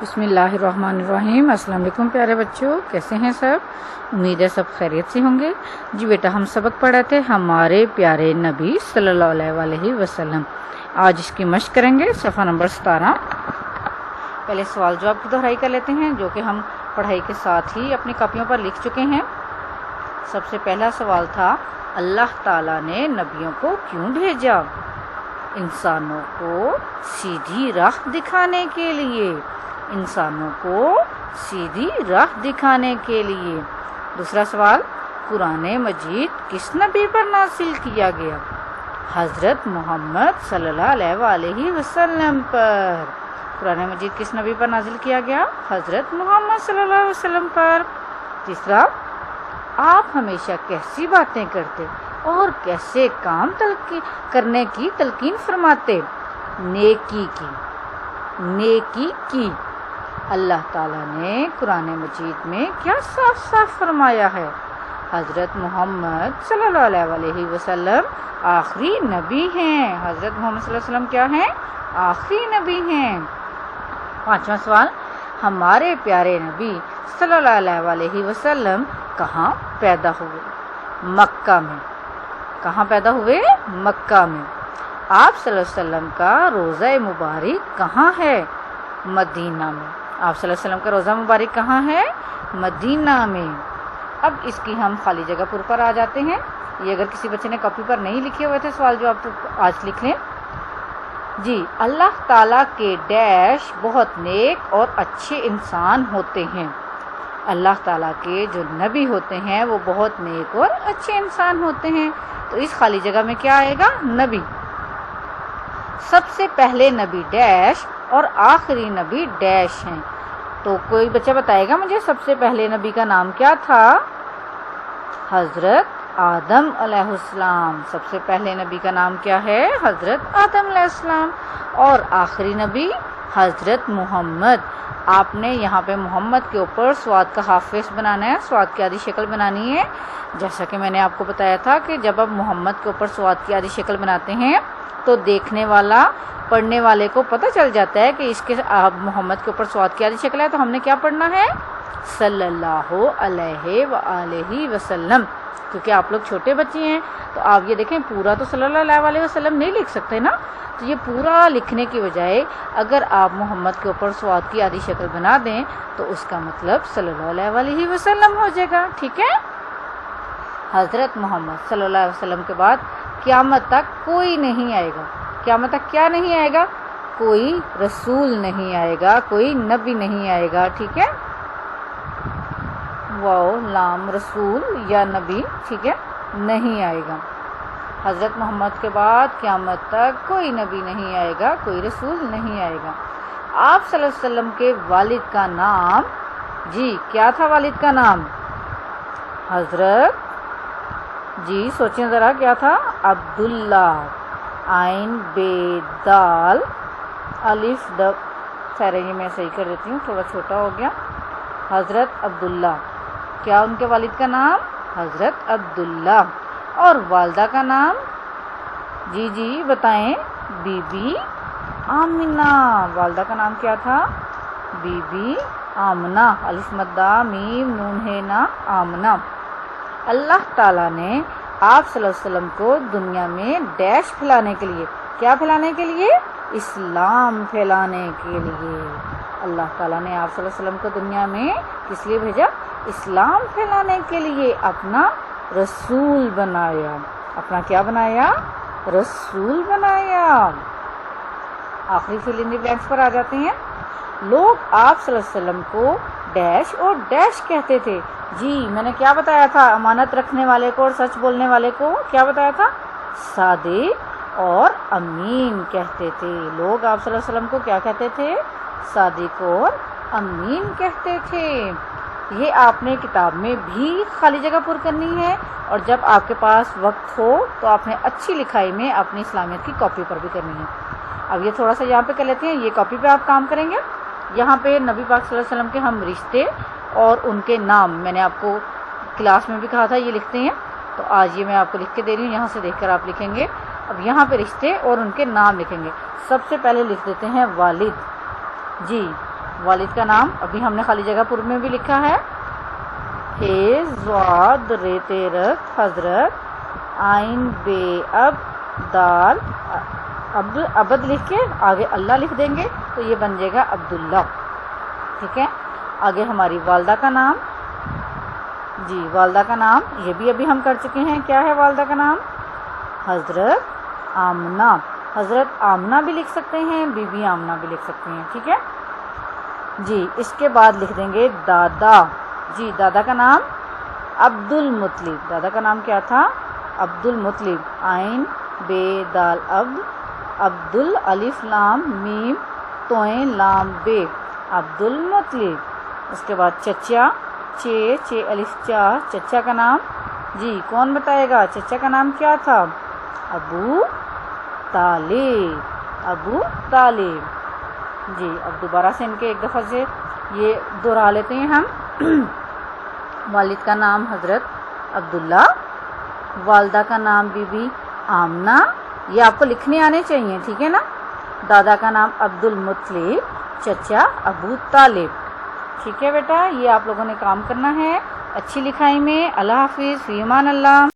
بسم اللہ الرحمن الرحیم۔ السلام علیکم پیارے بچوں، کیسے ہیں سب؟ امید ہے سب خیریت سے ہوں گے۔ جی بیٹا، ہم سبق پڑھے تھے ہمارے پیارے نبی صلی اللہ علیہ وآلہ وسلم۔ آج اس کی مشق کریں گے، صفحہ نمبر 17۔ پہلے سوال جواب کی دہرائی کر لیتے ہیں جو کہ ہم پڑھائی کے ساتھ ہی اپنی کاپیوں پر لکھ چکے ہیں۔ سب سے پہلا سوال تھا، اللہ تعالیٰ نے نبیوں کو کیوں بھیجا؟ انسانوں کو سیدھی راہ دکھانے کے لیے، انسانوں کو سیدھی راہ دکھانے کے لیے۔ دوسرا سوال، قرآن مجید کس نبی پر نازل کیا گیا؟ حضرت محمد صلی اللہ علیہ وآلہ وسلم پر۔ قرآن مجید کس نبی پر نازل کیا گیا؟ حضرت محمد صلی اللہ علیہ وسلم پر۔ تیسرا، آپ ہمیشہ کیسی باتیں کرتے اور کیسے کام کرنے کی تلقین فرماتے؟ نیکی کی۔ اللہ تعالیٰ نے قرآن مجید میں کیا صاف صاف فرمایا ہے؟ حضرت محمد صلی اللہ علیہ وآلہ وسلم آخری نبی ہیں۔ حضرت محمد صلی اللہ علیہ وسلم کیا ہیں؟ آخری نبی ہیں۔ پانچواں سوال، ہمارے پیارے نبی صلی اللہ علیہ وآلہ وسلم کہاں پیدا ہوئے؟ مکہ میں۔ کہاں پیدا ہوئے؟ مکہ میں۔ آپ صلی اللہ علیہ وسلم کا روضہ مبارک کہاں ہے؟ مدینہ میں۔ آپ صلی اللہ علیہ وسلم کا روضہ مبارک کہاں ہے؟ مدینہ میں۔ اب اس کی ہم خالی جگہ پر آ جاتے ہیں۔ یہ اگر کسی بچے نے کاپی پر نہیں لکھے ہوئے تھے سوال جواب تو آج لکھ لیں۔ جی، اللہ تعالیٰ کے ڈیش بہت نیک اور اچھے انسان ہوتے ہیں۔ اللہ تعالیٰ کے جو نبی ہوتے ہیں وہ بہت نیک اور اچھے انسان ہوتے ہیں۔ تو اس خالی جگہ میں کیا آئے گا؟ نبی۔ سب سے پہلے نبی ڈیش اور آخری نبی ڈیش ہیں۔ تو کوئی بچہ بتائے گا مجھے سب سے پہلے نبی کا نام کیا تھا؟ حضرت آدم علیہ السلام۔ سب سے پہلے نبی کا نام کیا ہے؟ حضرت آدم علیہ السلام۔ اور آخری نبی حضرت محمد۔ آپ نے یہاں پہ محمد کے اوپر سواد کا ہاف فیس بنانا ہے، سواد کی آدھی شکل بنانی ہے۔ جیسا کہ میں نے آپ کو بتایا تھا کہ جب آپ محمد کے اوپر سواد کی آدھی شکل بناتے ہیں تو دیکھنے والا، پڑھنے والے کو پتہ چل جاتا ہے کہ اس کے محمد کے اوپر سواد کی آدھی شکل ہے تو ہم نے کیا پڑھنا ہے؟ صلی اللہ علیہ وآلہ وسلم۔ کیونکہ آپ لوگ چھوٹے بچے ہیں تو آپ یہ دیکھیں پورا تو صلی اللہ علیہ وسلم نہیں لکھ سکتے نا، تو یہ پورا لکھنے کی بجائے اگر آپ محمد کے اوپر سواد کی آدھی شکل بنا دیں تو اس کا مطلب صلی اللہ علیہ وآلہ وسلم ہو جائے گا، ٹھیک ہے؟ حضرت محمد صلی اللہ علیہ وسلم کے بعد قیامت تک کوئی نہیں آئے گا۔ قیامت تک کیا نہیں آئے گا؟ کوئی رسول نہیں آئے گا، کوئی نبی نہیں آئے گا، ٹھیک ہے؟ واو لام رسول یا نبی، ٹھیک ہے، نہیں آئے گا۔ حضرت محمد کے بعد قیامت تک کوئی نبی نہیں آئے گا، کوئی رسول نہیں آئے گا۔ آپ صلی اللہ علیہ وسلم کے والد کا نام، جی کیا تھا والد کا نام؟ حضرت، جی سوچیں ذرا کیا تھا؟ عبداللہ۔ عین بے دال الف د، خیر یہ میں صحیح کر دیتی ہوں، تھوڑا چھوٹا ہو گیا۔ حضرت عبداللہ، کیا ان کے والد کا نام؟ حضرت عبداللہ۔ اور والدہ کا نام؟ جی بتائیں، بی بی آمنہ۔ والدہ کا نام کیا تھا؟ بی بی آمنہ، الف مدہ میم نون ہے نا، آمنہ۔ اللہ تعالیٰ نے آپ صلی اللہ علیہ وسلم کو دنیا میں ڈیش پھیلانے کے لیے، کیا پھیلانے کے لیے؟ اسلام پھیلانے کے لیے۔ اللہ تعالیٰ نے آپ صلی اللہ علیہ وسلم کو دنیا میں کس لیے بھیجا؟ اسلام پھیلانے کے لیے، اپنا رسول بنایا۔ اپنا کیا بنایا؟ رسول بنایا۔ آخری فل ان دی بلینکس پر آ جاتے ہیں۔ لوگ آپ صلی اللہ علیہ وسلم کو ڈیش اور ڈیش کہتے تھے۔ جی میں نے کیا بتایا تھا؟ امانت رکھنے والے کو اور سچ بولنے والے کو کیا بتایا تھا؟ صادق اور امین کہتے تھے۔ لوگ آپ صلی اللہ علیہ وسلم کو کیا کہتے تھے؟ صادق اور امین کہتے تھے۔ یہ آپ نے کتاب میں بھی خالی جگہ پر کرنی ہے، اور جب آپ کے پاس وقت ہو تو آپ نے اچھی لکھائی میں اپنی اسلامیت کی کاپی پر بھی کرنی ہے۔ اب یہ تھوڑا سا یہاں پہ کر لیتے ہیں، یہ کاپی پہ آپ کام کریں گے۔ یہاں پہ نبی پاک صلی اللہ علیہ وسلم کے ہم رشتے اور ان کے نام، میں نے آپ کو کلاس میں بھی کہا تھا یہ لکھتے ہیں، تو آج یہ میں آپ کو لکھ کے دے رہی ہوں، یہاں سے دیکھ کر آپ لکھیں گے۔ اب یہاں پہ رشتے اور ان کے نام لکھیں گے۔ سب سے پہلے لکھ دیتے ہیں والد۔ جی والد کا نام ابھی ہم نے خالی جگہ پر میں بھی لکھا ہے، ہے ضاد ر تیرک حضرت عین بے اب دال عبد لکھ کے آگے اللہ لکھ دیں گے تو یہ بن جائے گا عبداللہ، ٹھیک ہے۔ آگے ہماری والدہ کا نام، جی والدہ کا نام یہ بھی ابھی ہم کر چکے ہیں، کیا ہے والدہ کا نام؟ حضرت آمنہ، حضرت آمنہ بھی لکھ سکتے ہیں، بی بی آمنہ بھی لکھ سکتے ہیں، ٹھیک ہے جی۔ اس کے بعد لکھ دیں گے دادا، جی دادا کا نام عبد المطلب، دادا کا نام کیا تھا؟ عبد المطلب، عین بے دال عبد الف لام میم توئیں لام بے، عبد المطلب۔ اس کے بعد چچا، چ الف چا، چچا کا نام جی کون بتائے گا؟ چچا کا نام کیا تھا؟ ابو طالب، ابو طالب جی۔ اب دوبارہ سے ان کے ایک دفعہ سے یہ دہرا لیتے ہیں ہم۔ والد کا نام حضرت عبداللہ، والدہ کا نام بی بی آمنہ، یہ آپ کو لکھنے آنے چاہیے، ٹھیک ہے نا۔ دادا کا نام عبد المطلب، چچا ابو طالب، ٹھیک ہے بیٹا۔ یہ آپ لوگوں نے کام کرنا ہے اچھی لکھائی میں۔ اللہ حافظ، فی امان اللہ۔